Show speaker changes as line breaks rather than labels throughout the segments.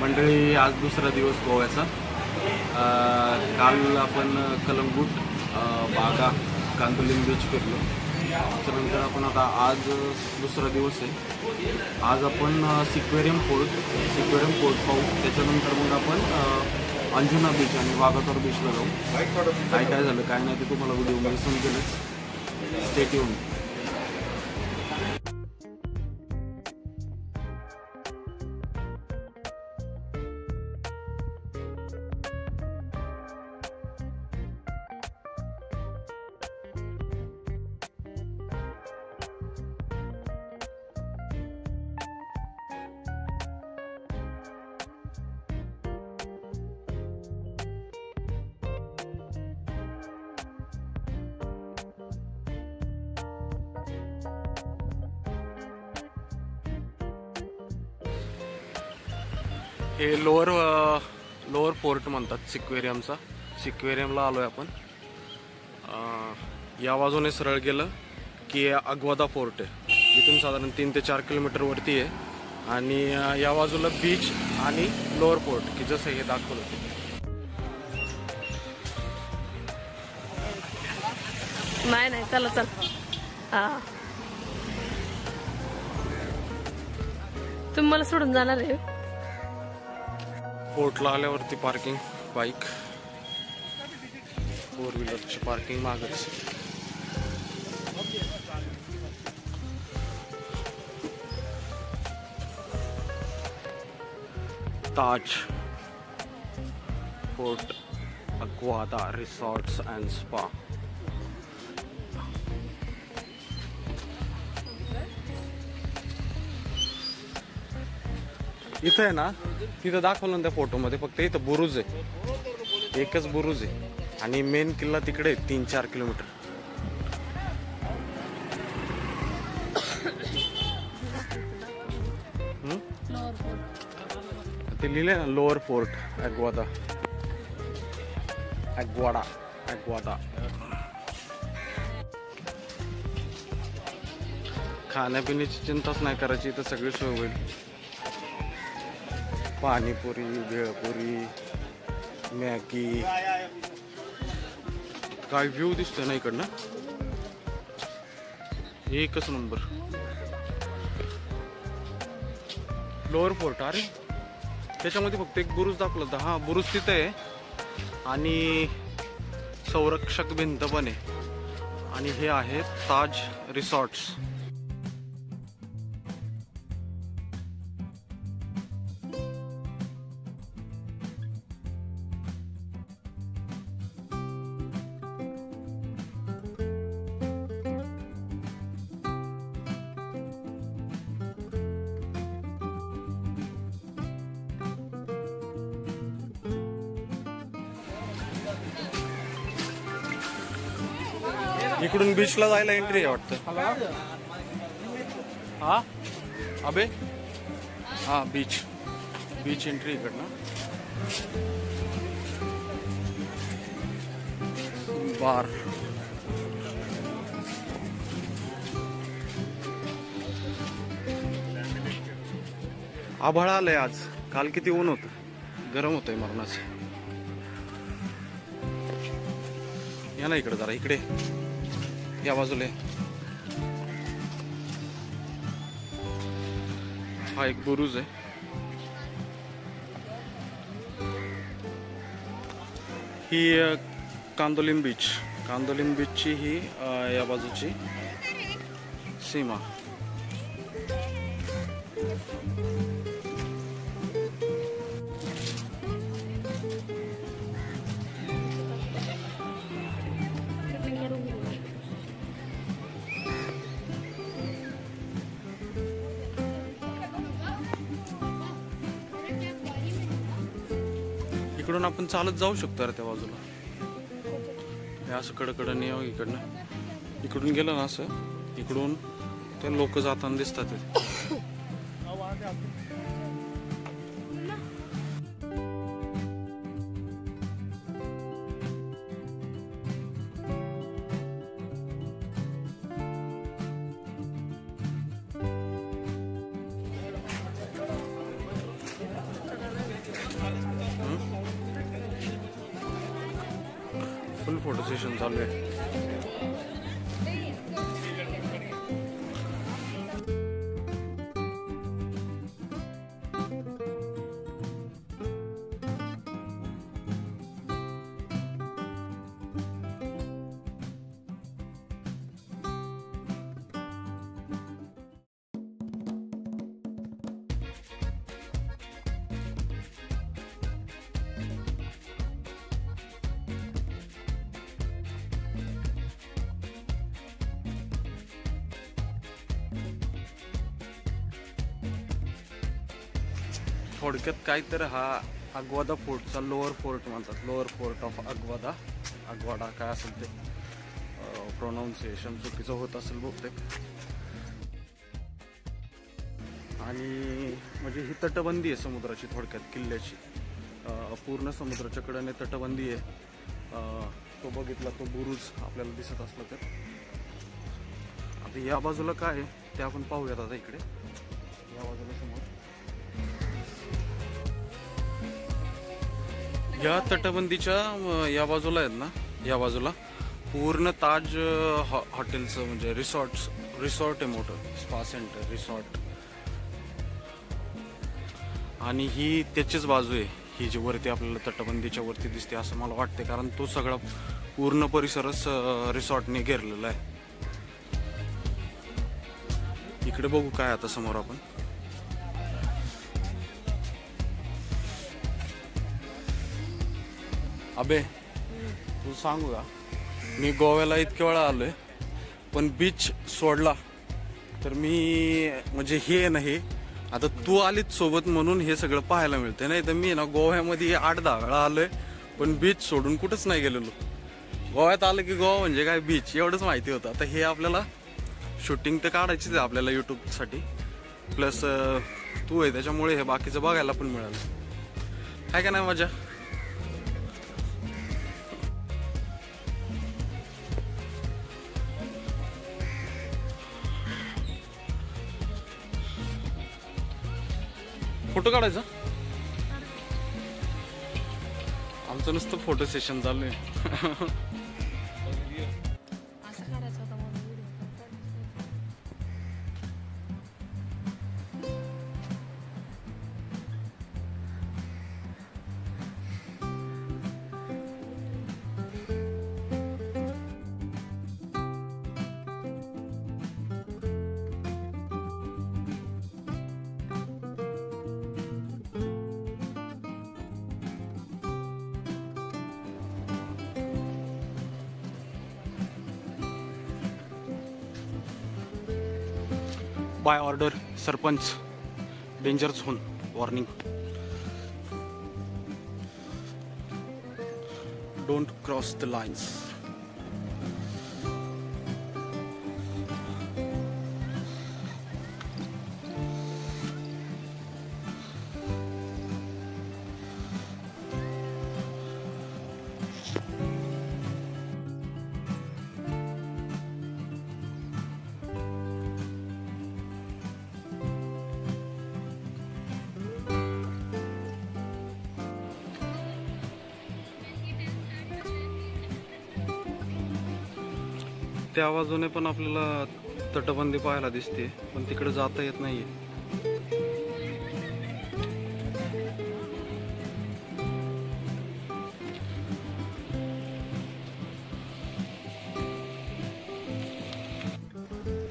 मंडळी, आज दुसरा दिवस गोव्याचा। काल आपण कलंगूट, बागा, कांदोलिम बीच फिरलो। त्याच्यानंतर आपण आता आज दुसरा दिवस आहे। आज आपण सिक्वेरियम फोर्ट पाहू। त्याच्यानंतर मग आपण अंजुना बीच आणि वागातोर बीचला जाऊ। काय झालं काय नाही ते तुम्हाला व्हिडिओमध्ये समजेलच। Stay tune. हे लोअर फोर्ट म्हणतात सिक्वेरियमचा। सिक्वेरियमला आलोय आपण। या बाजूने सरळ गेलं की अग्वादा फोर्ट आहे। इथून साधारण 3 ते 4 किलोमीटर वरती आहे। आणि या बाजूला बीच आणि लोअर फोर्ट की जसं हे दाखवलं ते।
नाही चला चल। तुम्ही मला सोडून जाणार आहे?
फोर्टला आल्यावरती पार्किंग, बाईक 4 व्हीलरची पार्किंग मागच। ताज फोर्ट अग्वादा रिसॉर्ट्स अँड स्पा। इथं आहे ना, तिथं दाखवलं ना त्या फोटोमध्ये, फक्त इथं बुरुज आहे, एकच बुरुज आहे। आणि मेन किल्ला तिकडे 3-4 किलोमीटर। ते लिहिले ना लोअर फोर्ट अग्वादा। खाण्यापिण्याची चिंताच नाही करायची, इथं सगळी सोय होईल। पाणीपुरी, भेळपुरी, मॅगी। काय व्ह्यू दिसतोय ना इकडनं, एकच नंबर। लोअर फोर्ट, अरे त्याच्यामध्ये फक्त एक बुरुज दाखवला होता। हा बुरुज तिथे आहे आणि संरक्षक भिंत पण आहे। आणि हे आहे ताज रिसॉर्ट्स। इकडून बीचला जायला एंट्री आहे वाटतं। हा अबे, हा बीच एंट्री इकडनं। बार आभाळ आलंय आज। काल किती ऊन होतं, गरम होतंय मरणाचं। या ना इकडे जरा, इकडे या बाजूला। हा एक बुरुज आहे। ही कांदोलिम बीचची ही या बाजूची सीमा। इकडून आपण चालत जाऊ शकतो त्या बाजूला। हे असं कडकडने इकडून गेलं ना, असं इकडून ते लोक जाताना दिसतात। फुल फोटो सेशन चालू आहे. थोडक्यात काय तर हा अगवादा फोर्टचा लोअर फोर्ट म्हणतात. लोअर फोर्ट ऑफ अगवाडा काय असेल ते प्रोनाऊन्सिएशन चुकीचं होत असेल बहुतेक. आणि म्हणजे ही तटबंदी आहे समुद्राची, थोडक्यात किल्ल्याची. पूर्ण समुद्राच्या कडेने तटबंदी आहे. तो बघितला तो बुरुज आपल्याला दिसत असला तर. आता या बाजूला काय आहे ते आपण पाहूयात. आता इकडे या बाजूला समोर या तटबंदीच्या या बाजूला आहेत ना, या बाजूला पूर्ण ताज हॉटेलचं म्हणजे रिसॉर्ट आहे मोठं, स्पा सेंटर रिसॉर्ट. आणि ही त्याचीच बाजू आहे, ही जी वरती आपल्याला तटबंदीच्या वरती दिसते असं मला वाटते, कारण तो सगळा पूर्ण परिसरच रिसॉर्टने घेरलेला आहे. इकडे बघू काय आता समोर आपण. अबे तू सांगू का, मी गोव्याला इतक्या वेळा आलोय पण बीच सोडला तर मी म्हणजे हे नाही, आता तू आलीच सोबत म्हणून हे सगळं पाहायला मिळते. नाही तर मी ना गोव्यामध्ये 8-10 वेळा आलोय पण बीच सोडून कुठंच नाही गेलेलो. गोव्यात आलं की गोवा म्हणजे काय बीच एवढंच माहिती होतं. आता हे आपल्याला शूटिंग तर काढायचीच आहे आपल्याला यूट्यूबसाठी, प्लस तू आहे त्याच्यामुळे हे बाकीचं बघायला पण मिळालं. काय का नाही मजा. फोटो काढायचा आमचं नुसतं फोटो सेशन चालू आहे. By order sarpanch, danger zone warning, don't cross the lines. त्या बाजूने पण आपल्याला तटबंदी पाहायला दिसते पण तिकडे जाता येत नाहीये.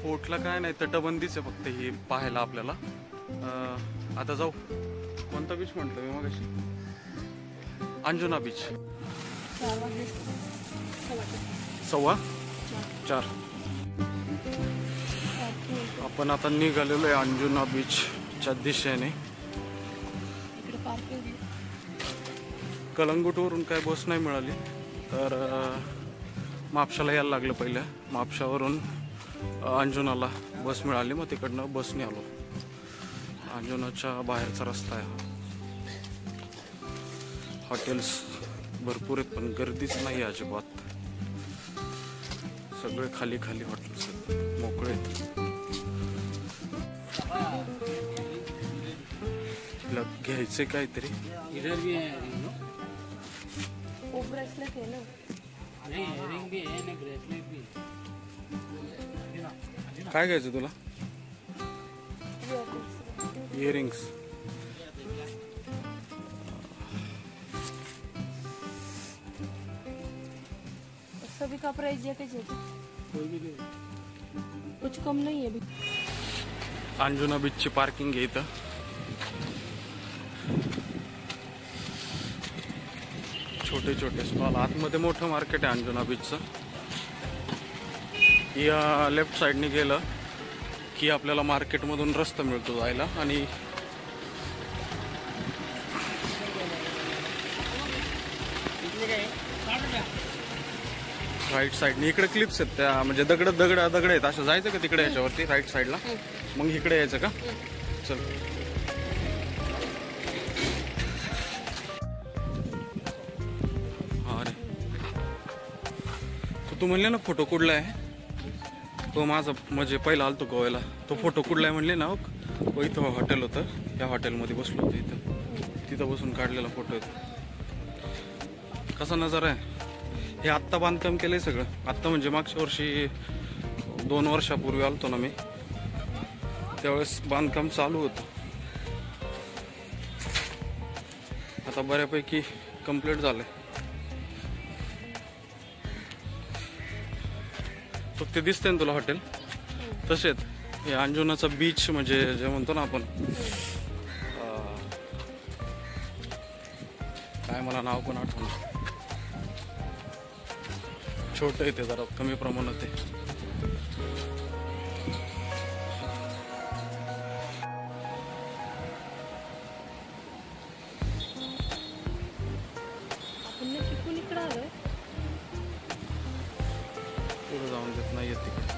फोर्टला काय नाही, तटबंदीच आहे फक्त ही पाहायला आपल्याला. आता जाऊ. कोणता बीच म्हटलं मी मगाशी? अंजुना बीच. 4:15 आपण आता निघालेलो आहे अंजुना बीचच्या दिशेने. कलंगूटवरून काय बस नाही मिळाली तर म्हापशाला यायला लागलं. पहिल्या म्हापशावरून अंजुनाला बस मिळाली, मग तिकडनं बसने आलो. अंजुनाच्या बाहेरचा रस्ता आहे. हॉटेल्स भरपूर आहेत पण गर्दीच नाही अजिबात. सगळे खाली खाली हॉटेल्स आहेत, मोकळे आहेत. तिला घ्यायचे काहीतरी. काय घ्यायचं तुला? इयरिंग्स.
सभी का प्राइस है कैसे? कुछ कम नहीं है अभी.
अंजुना बीचची पार्किंग आहे इथं. छोटे छोटे स्टॉल. आतमध्ये मोठं मार्केट आहे अंजुना बीचचं. या लेफ्ट साईडने गेलं की आपल्याला मार्केटमधून रस्ता मिळतो जायला. आणि राईट साईडने इकडे क्लिप्स आहेत त्या, म्हणजे दगड आहेत. असं जायचं का तिकडे याच्यावरती राईट साईडला? मग इकडे यायचं का? चल. अरे तू म्हणले ना फोटो कुठला आहे तो माझा, म्हणजे पहिला आलतो गोव्याला. तो फोटो कुठला आहे म्हणले ना. हो इथं हॉटेल होतं, या हॉटेलमध्ये बसलो होतो इथं. तिथं बसून काढलेला फोटो आहे. कसा नजारा आहे. हे आत्ता बांधकाम केलंय सगळं. आत्ता म्हणजे मागच्या वर्षी 2 वर्षापूर्वी आलतो ना मी, त्यावेळेस बांधकाम चालू होतं. आता बऱ्यापैकी कंप्लीट झालंय. तो ते दिसतंय ना तुला हॉटेल, तसेच हे अंजुनाचा बीच, म्हणजे जे म्हणतो ना आपण, काय मला नाव पण आठवलं. छोटं आहे ते, जरा कमी प्रमाणात आहे.
आपण नक्की कुणीकडे आलोय?
पुढे जाऊन देत नाही येत तिकडे.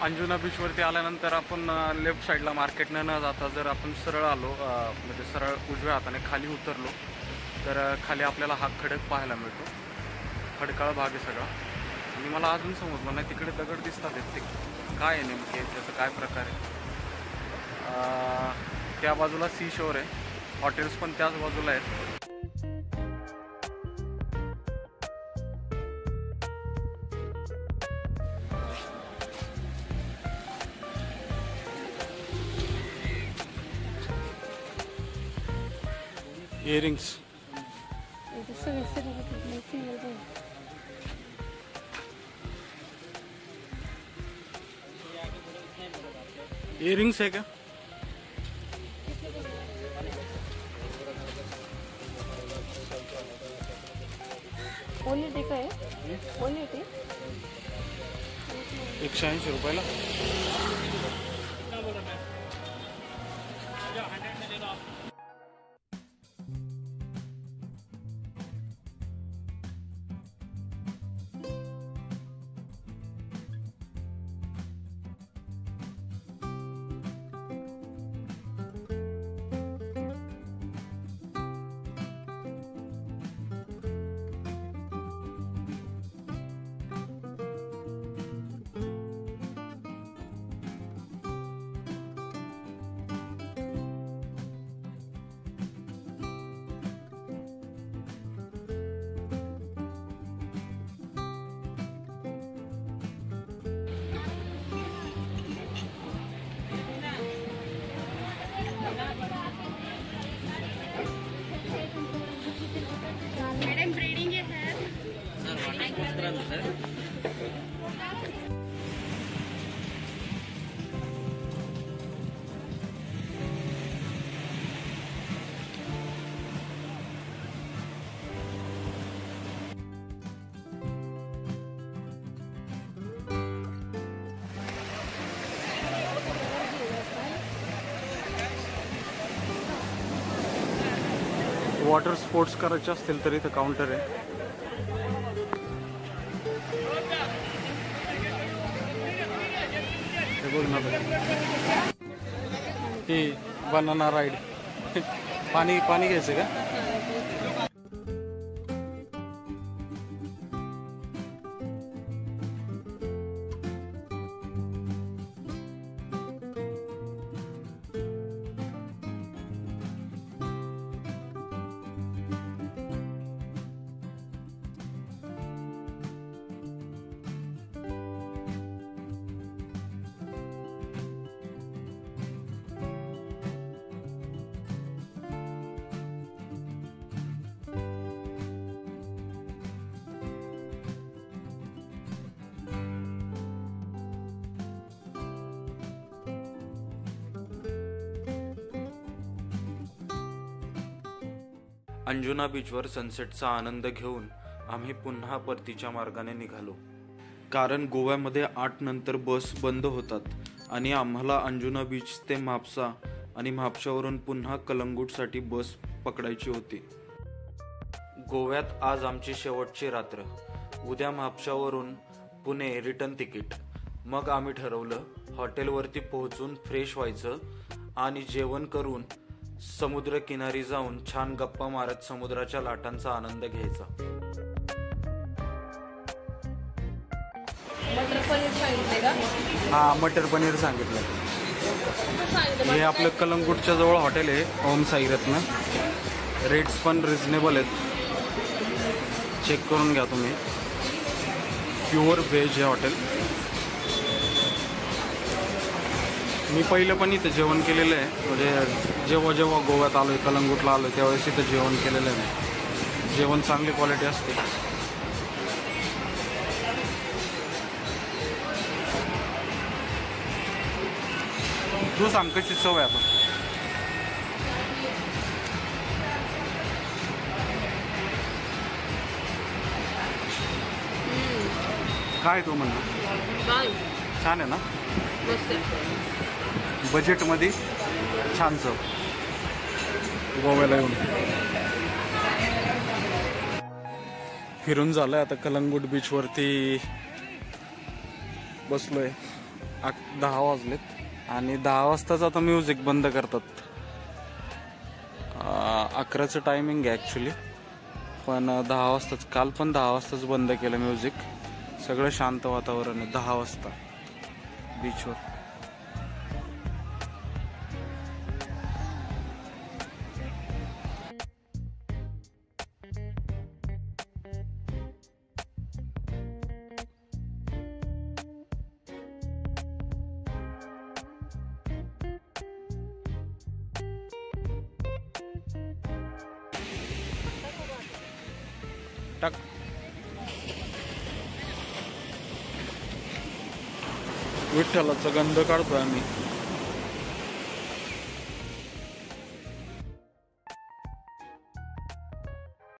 अंजुना बीचवरती आल्यानंतर आपण लेफ्ट साईडला मार्केटनं न जाता जर आपण सरळ आलो, म्हणजे सरळ उजव्या हाताने खाली उतरलो तर खाली आपल्याला हा खडक पाहायला मिळतो. खडकाळ भाग आहे सगळा. आणि मला अजून समजलं नाही, तिकडे दगड दिसतात ते काय आहे नेमके, त्याचं काय प्रकार आहे. त्या बाजूला सी शोर आहे, हॉटेल्स पण त्याच बाजूला आहेत. इयरिंग्स. इयरिंग्स आहे का?
ओनली काय? ओनली
180 रुपयाला.
मैडम ब्रीडिंग है सर.
वॉटर स्पोर्ट्स करायचे असतील तर इथं काउंटर आहे. हे बघ ना, ही बनाना राईड. पाणी घ्यायचं का? अंजुना बीचवर सनसेटचा आनंद घेऊन आम्ही पुन्हा परतीच्या मार्गाने निघालो. कारण गोव्यामध्ये 8 नंतर बस बंद होतात आणि आम्हाला अंजुना बीच ते म्हापसा आणि म्हापशावरून पुन्हा कलंगूटसाठी बस पकडायची होती. गोव्यात आज आमची शेवटची रात्र. उद्या म्हापशावरून पुणे रिटर्न तिकीट. मग आम्ही ठरवलं हॉटेलवरती पोहोचून फ्रेश व्हायचं आणि जेवण करून समुद्रकिनारी जाऊन छान गप्पा मारत समुद्राच्या लाटांचा आनंद घ्यायचा.
मटर पनीर सांगितले का?
हा, मटर पनीर सांगितलं. हे आपलं कलंगूटच्या जवळ हॉटेल आहे ओम साई रत्न. रेट्स पण रिझनेबल आहेत, चेक करून घ्या तुम्ही. प्युअर व्हेज हे हॉटेल. मी पहिलं पण इथं जेवण केलेलं आहे, म्हणजे जेव्हा जेव्हा गोव्यात आलो आहे, कलंगूटला आलो आहे, त्यावेळेस इथं जेवण केलेलं आहे. जेवण चांगली क्वालिटी असते. तू सांग कशी चव आहे आता? काय तू म्हणतो? छान आहे ना? बजेटमध्ये छान चव. गोव्याला येऊन फिरून झालंय. आता कलंगूट बीचवरती बसलोय. 10 वाजलेत आणि 10 वाजताच आता म्युझिक बंद करतात. 11चं टायमिंग आहे ॲक्च्युली, पण 10 वाजताच. काल पण 10 वाजताच बंद केलं म्युझिक. सगळं शांत वातावरण आहे 10 वाजता बीचवर. टाक. विठ्ठलाचा गंध काढतोय आम्ही.